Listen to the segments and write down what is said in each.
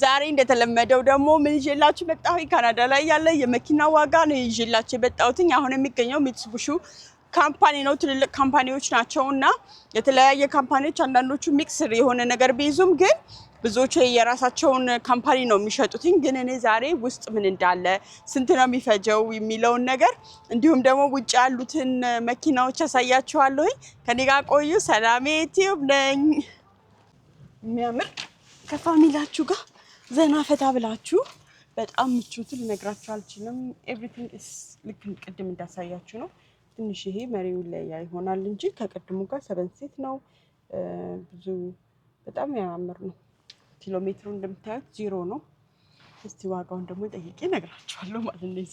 ዛሬ እንደተለመደው ደግሞ ምን ይዤላችሁ መጣሁ? ካናዳ ላይ ያለ የመኪና ዋጋ ነው ይዤላችሁ የመጣሁት። አሁን የሚገኘው ሚትሱቢሺ ካምፓኒ ነው። ትልልቅ ካምፓኒዎች ናቸውና የተለያየ ካምፓኒዎች አንዳንዶቹ ሚክስር የሆነ ነገር ቢይዙም ግን ብዙዎቹ የራሳቸውን ካምፓኒ ነው የሚሸጡት። ግን እኔ ዛሬ ውስጥ ምን እንዳለ ስንት ነው የሚፈጀው የሚለውን ነገር እንዲሁም ደግሞ ውጭ ያሉትን መኪናዎች አሳያችኋለሁ። ከኔ ጋር ቆዩ። ሰላሜ ቲዩብ ነኝ። የሚያምር ከፋሚሊያችሁ ጋር ዘና ፈታ ብላችሁ በጣም ምቹት ልነግራችሁ አልችልም። ኤቭሪቲንግ ኢስ ልክ ቅድም እንዳሳያችሁ ነው። ትንሽ ይሄ መሪው ላይ ይሆናል እንጂ ከቅድሙ ጋር 7 ሲት ነው። ብዙ በጣም ያምር ነው። ኪሎ ሜትሩ እንደምታዩት 0 ነው። እስቲ ዋጋውን ደግሞ ጠይቄ እነግራችኋለሁ ማለት ነው።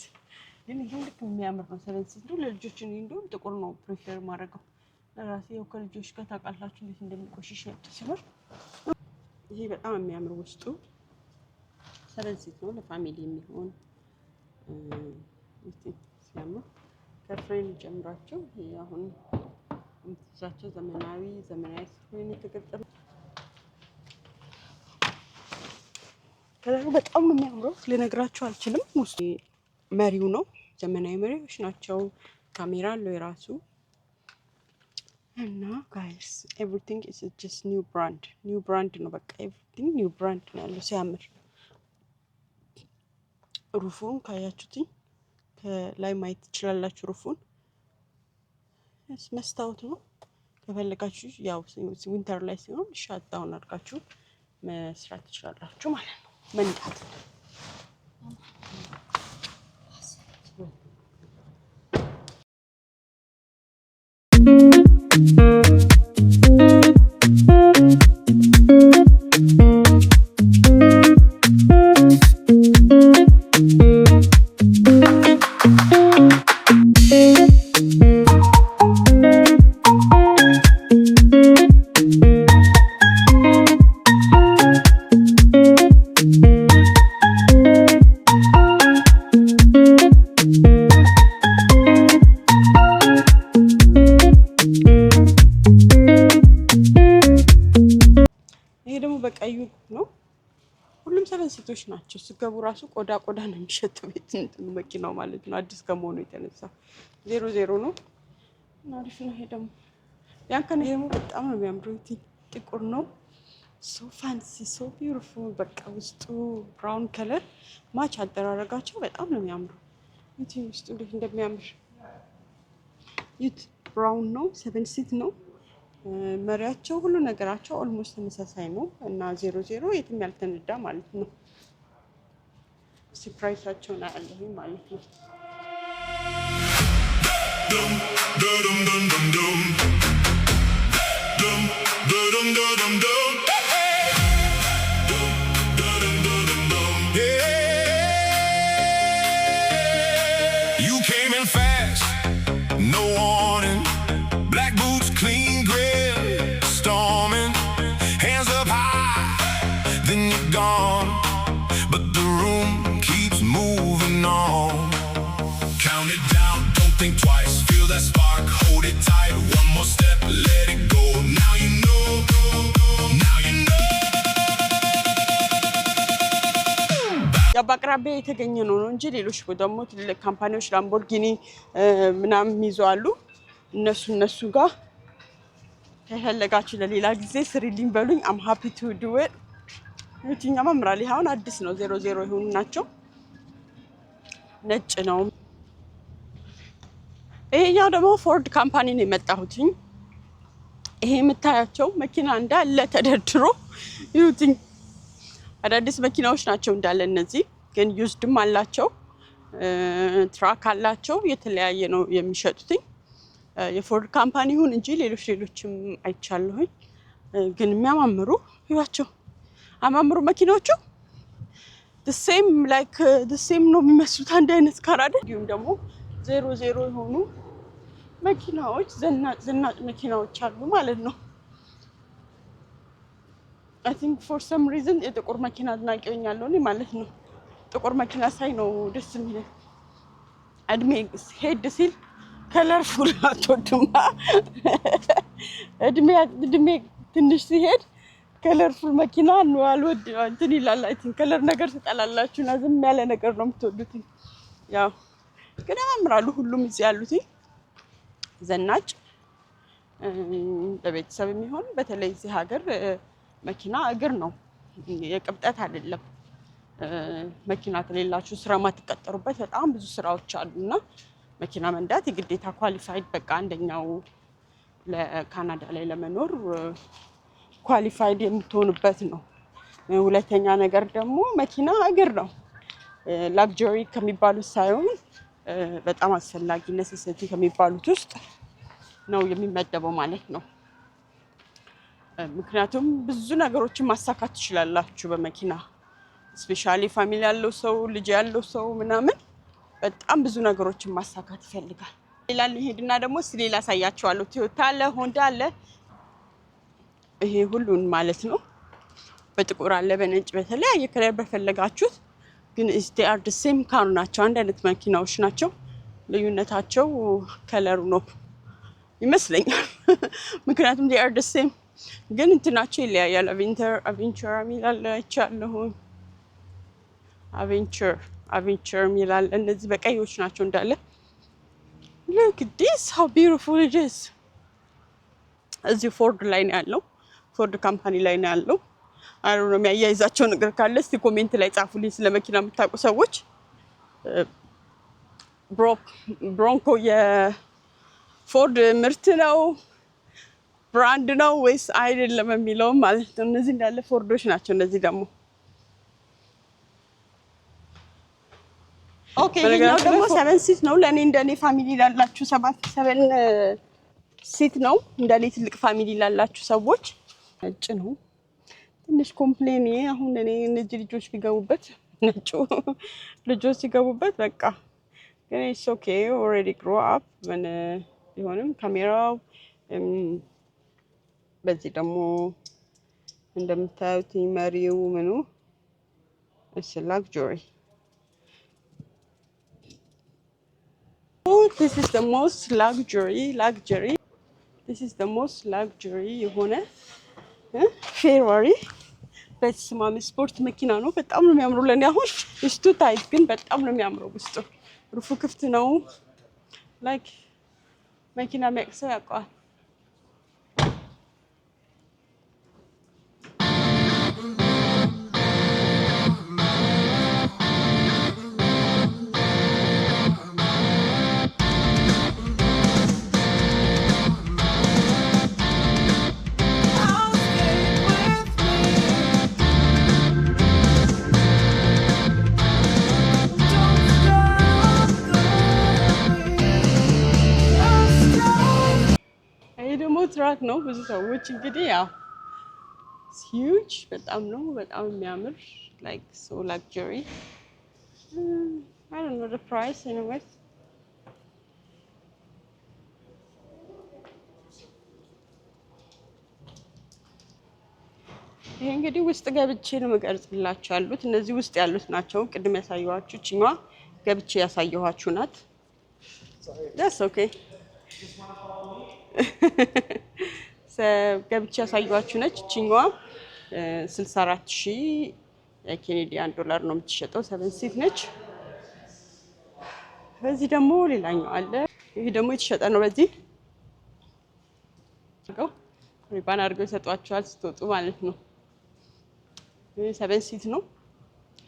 ግን ይሄ ልክ የሚያምር ነው። 7 ሲት ነው። ለልጆች እንደውም ጥቁር ነው ፕሪፈር ማድረገው። ለራሴ ያው ከልጆች ጋር ታውቃላችሁ እንዴት እንደሚቆሽሽ ሲሆን ይሄ በጣም የሚያምር ውስጡ 7 ሲት ነው። ለፋሚሊ የሚሆን እስቲ ሲያምር ከፍሬን ጀምራቸው ይሄ አሁን የምትይዛቸው ዘመናዊ ፍሬን የተገጠመ ከለሩ በጣም ነው የሚያምረው። ልነግራችሁ አልችልም። ውስጡ መሪው ነው። ዘመናዊ መሪዎች ናቸው። ካሜራ አለው የራሱ እና ጋይስ ኤቭሪቲንግ ኢዝ ጀስት ኒው ብራንድ ነው። በቃ ኤቭሪቲንግ ኒው ብራንድ ነው ያለው። ሲያምር ሩፉን ካያችሁትኝ ከላይ ማየት ትችላላችሁ። ሩፉን መስታወት ነው። ከፈለጋችሁ ያው ዊንተር ላይ ሲሆን ሻጣውን አድርጋችሁ መስራት ትችላላችሁ ማለት ነው። መንዳት በቀዩ ነው። ሁሉም 7 ሲቶች ናቸው። ስገቡ ራሱ ቆዳ ነው የሚሸተው ቤት እንትን መኪናው ማለት ነው። አዲስ ከመሆኑ የተነሳ 00 ነው። አሪፍ ነው። ይሄ ደግሞ ያንከነ ደግሞ በጣም ነው የሚያምረው። ጥቁር ነው። ሶ ፋንሲ ሶ ቢዩቲፉል። በቃ ውስጡ ብራውን ከለር ማች አደራረጋቸው በጣም ነው የሚያምረው። ይሄ ውስጡ እንዴት እንደሚያምር ይት ብራውን ነው። 7 ሲት ነው። መሪያቸው ሁሉ ነገራቸው ኦልሞስት ተመሳሳይ ነው እና 00 የትም ያልተነዳ ማለት ነው። ፕራይሳቸውን አያለሁኝ ማለት ነው። በአቅራቢያ የተገኘ ነው እንጂ ሌሎች ደግሞ ትልልቅ ካምፓኒዎች ላምቦርጊኒ ምናምን ይዘዋሉ። እነሱ ጋር ከፈለጋችሁ ለሌላ ጊዜ ስሪልኝ በሉኝ። አም ሃፒ ቱ ዱ ኢት። የትኛው ማምራል? ይሄውን አዲስ ነው። 00 ይሁን ናቸው። ነጭ ነው። ይሄኛው ደግሞ ፎርድ ካምፓኒ ነው የመጣሁትኝ። ይሄ የምታያቸው መኪና እንዳለ ተደርድሮ ይሁትኝ አዳዲስ መኪናዎች ናቸው እንዳለ። እነዚህ ግን ዩዝድም አላቸው፣ ትራክ አላቸው። የተለያየ ነው የሚሸጡትኝ። የፎርድ ካምፓኒ ይሁን እንጂ ሌሎችም አይቻለሁኝ። ግን የሚያማምሩ ይዋቸው አማምሩ መኪናዎቹ the same ነው የሚመስሉት። አንድ አይነት ካር አይደል? እንዲሁም ደግሞ 00 የሆኑ መኪናዎች ዘናጭ መኪናዎች አሉ ማለት ነው። I think for some reason የጥቁር መኪና አድናቂ ሆኛለሁ እኔ ማለት ነው። ጥቁር መኪና ሳይ ነው ደስ የሚለኝ። እድሜ ሄድ ሲል ከለርፉል አትወድማ። እድሜ ትንሽ ሲሄድ ከለርፉል መኪና ነው አልወድም እንትን ይላል። አይ ቲንክ ከለር ነገር ትጠላላችሁና ዝም ያለ ነገር ነው የምትወዱት። ያው ግን ያምራሉ ሁሉም እዚህ ያሉት ዘናጭ ለቤተሰብ የሚሆን በተለይ እዚህ ሀገር መኪና እግር ነው የቅብጠት አይደለም። መኪና ከሌላችሁ ስራ ማትቀጠሩበት በጣም ብዙ ስራዎች አሉና መኪና መንዳት የግዴታ ኳሊፋይድ በቃ አንደኛው ለካናዳ ላይ ለመኖር ኳሊፋይድ የምትሆኑበት ነው። ሁለተኛ ነገር ደግሞ መኪና እግር ነው። ላግጀሪ ከሚባሉት ሳይሆን በጣም አስፈላጊ ነሰሲቲ ከሚባሉት ውስጥ ነው የሚመደበው ማለት ነው። ምክንያቱም ብዙ ነገሮችን ማሳካት ትችላላችሁ በመኪና ስፔሻሊ ፋሚሊ ያለው ሰው ልጅ ያለው ሰው ምናምን በጣም ብዙ ነገሮችን ማሳካት ይፈልጋል። ሌላ ልሄድና ደግሞ ሌላ አሳያችኋለሁ። ቶዮታ አለ፣ ሆንዳ አለ። ይሄ ሁሉን ማለት ነው። በጥቁር አለ፣ በነጭ በተለያየ ከለር በፈለጋችሁት ግን they are the same car ናቸው። አንድ አይነት መኪናዎች ናቸው። ልዩነታቸው ከለሩ ነው ይመስለኛል። ምክንያቱም they are the same ግን እንትናቸው ይለያያል። አቬንቸር የሚላል አይቻለሁ። አቬንቸር የሚላል እነዚህ በቀዮች ናቸው እንዳለ። look this how beautiful it is። እዚህ ፎርድ ላይ ነው ያለው። ፎርድ ካምፓኒ ላይ ነው ያለው። አይ ነው የሚያያይዛቸው ነገር ካለ እስቲ ኮሜንት ላይ ጻፉልኝ ስለ መኪና የምታውቁ ሰዎች። ብሮንኮ የፎርድ ምርት ነው ብራንድ ነው ወይስ አይደለም የሚለው ማለት ነው። እነዚህ እንዳለ ፎርዶች ናቸው። እነዚህ ደግሞ ኦኬ ይሄኛው ደግሞ 7 ሲት ነው። ለኔ እንደኔ ፋሚሊ ላላችሁ 7 ሲት ነው። እንደኔ ትልቅ ፋሚሊ ላላችሁ ሰዎች ነጭ ነው። ትንሽ ኮምፕሌን አሁን እኔ እነዚህ ልጆች ቢገቡበት ነጩ ልጆች ሲገቡበት በቃ ግን ኢትስ ኦኬ ኦልሬዲ ግሮ አፕ ምን ቢሆንም ካሜራው በዚህ ደግሞ እንደምታዩት መሪው ምኑ እሺ ላግጀሪ this is the most luxury this is the most luxury የሆነ ፌራሪ በስማም ስፖርት መኪና ነው። በጣም ነው የሚያምረው። ለኔ አሁን እሱ ታይት ግን በጣም ነው የሚያምረው። ውስጡ ሩፉ ክፍት ነው። ላይክ መኪና መክሰው ያውቃል። ትራክ ነው። ብዙ ሰዎች እንግዲህ ያው ሂውጅ በጣም ነው በጣም የሚያምር ላይክ ሶ ላግጀሪ I don't know the price anyway። ይሄ እንግዲህ ውስጥ ገብቼ ነው መቀርጽላችሁ ያሉት። እነዚህ ውስጥ ያሉት ናቸው። ቅድም ያሳየኋችሁ እቺኛዋ ገብቼ ያሳየኋችሁ ናት። that's okay ገብቼ ያሳየኋችሁ ነች። እቺኛዋ 64000 የኬኔዲያን ዶላር ነው የምትሸጠው። 7 ሲት ነች። በዚህ ደግሞ ሌላኛው አለ። ይሄ ደግሞ የተሸጠ ነው። በዚህ ሪባን አድርገው ይሰጧቸዋል ስትወጡ ማለት ነው። ይሄ 7 ሲት ነው።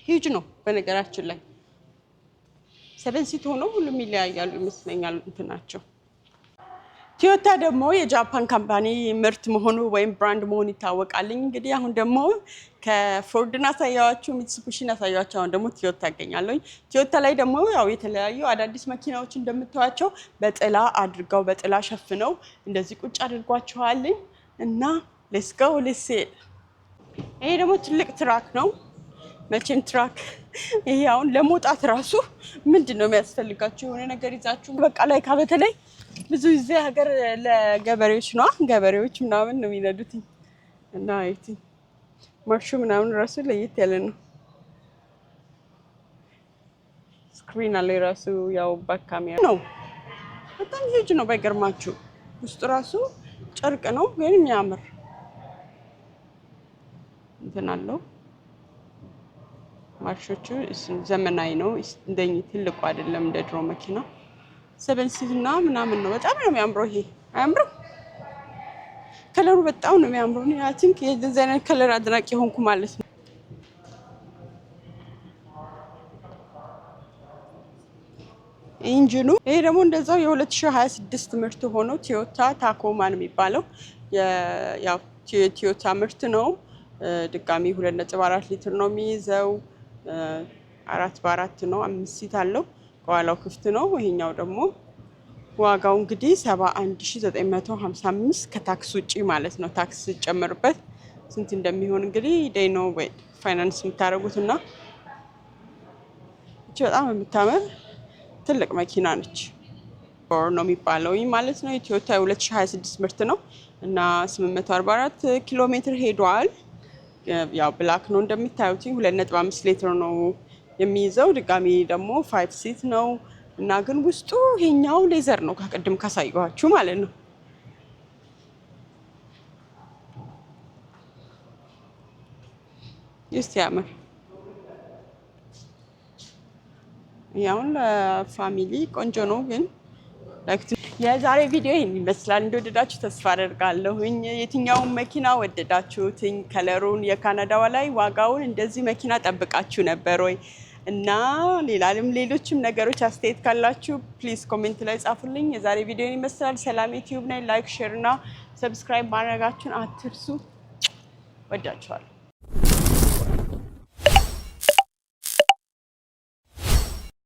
ሂውጅ ነው በነገራችን ላይ 7 ሲት ሆኖ ሁሉም ይለያያሉ ይመስለኛል እንትናቸው። ቶዮታ ደግሞ የጃፓን ካምፓኒ ምርት መሆኑ ወይም ብራንድ መሆኑ ይታወቃል። እንግዲህ አሁን ደግሞ ከፎርድና ሳያዋችሁ ሚትሱቢሺና ሳያዋችሁ አሁን ደግሞ ቶዮታ ያገኛለሁ። ቶዮታ ላይ ደግሞ ያው የተለያዩ አዳዲስ መኪናዎች እንደምታዩቸው በጥላ አድርገው በጥላ ሸፍነው እንደዚህ ቁጭ አድርጓቸዋል እና ሌትስ ጎ ሌትስ ሲ። ይሄ ደግሞ ትልቅ ትራክ ነው። መቼም ትራክ ይሄ አሁን ለመውጣት ራሱ ምንድነው የሚያስፈልጋችሁ? የሆነ ነገር ይዛችሁ በቃ ላይ በተለይ ብዙ ጊዜ ሀገር ለገበሬዎች ነው። ገበሬዎች ምናምን ነው የሚነዱት እና አይቲ ማርሹ ምናምን ራሱ ለየት ያለ ነው። ስክሪን አለ ራሱ ያው ባካሚያ ነው። በጣም ሂጅ ነው ባይገርማችሁ። ውስጡ ራሱ ጨርቅ ነው ግን የሚያምር እንትን አለው። ማርሾቹ ዘመናዊ ነው። እንደዚህ ትልቁ አይደለም እንደ ድሮ መኪና። 7 ሲት እና ምናምን ነው። በጣም ነው የሚያምረው። ይሄ አያምርም? ከለሩ በጣም ነው የሚያምረው። እኔ አይ ቲንክ የዚህ አይነት ከለር አድናቂ ሆንኩ ማለት ነው። ኢንጂኑ ይሄ ደግሞ እንደዛው የ2026 ምርት ሆኖ ቶዮታ ታኮማ ነው የሚባለው። ያው ቶዮታ ምርት ነው። ድጋሚ 2.4 ሊትር ነው የሚይዘው። 4x4 ነው። 5 ሲት አለው። ከኋላው ክፍት ነው። ይሄኛው ደግሞ ዋጋው እንግዲህ 71955 ከታክስ ውጪ ማለት ነው። ታክስ ጨምርበት ስንት እንደሚሆን እንግዲህ ዴይ ነው ወይ ፋይናንስ የምታደርጉትና እቺ በጣም የምታምር ትልቅ መኪና ነች። ፎር ነው የሚባለው ማለት ነው። የቶዮታ 2026 ምርት ነው እና 844 ኪሎ ሜትር ሄዷል። ያው ብላክ ነው እንደምታዩት 2.5 ሊትር ነው የሚይዘው። ድጋሚ ደግሞ 5 ሲት ነው እና ግን ውስጡ ይሄኛው ሌዘር ነው ከቅድም ካሳየኋችሁ ማለት ነው። እስቲ ያምር። ያው ለፋሚሊ ቆንጆ ነው ግን የዛሬ ቪዲዮ ይሄን ይመስላል። እንደወደዳችሁ ተስፋ አደርጋለሁኝ። የትኛውን መኪና ወደዳችሁትኝ? ከለሩን የካናዳዋ ላይ ዋጋውን እንደዚህ መኪና ጠብቃችሁ ነበር ወይ? እና ሌሎችም ነገሮች አስተያየት ካላችሁ ፕሊዝ ኮሜንት ላይ ጻፉልኝ። የዛሬ ቪዲዮ ይመስላል። ሰላም ዩቲዩብ ላይ ላይክ፣ ሼር እና ሰብስክራይብ ማድረጋችሁን አትርሱ። ወዳችኋለሁ።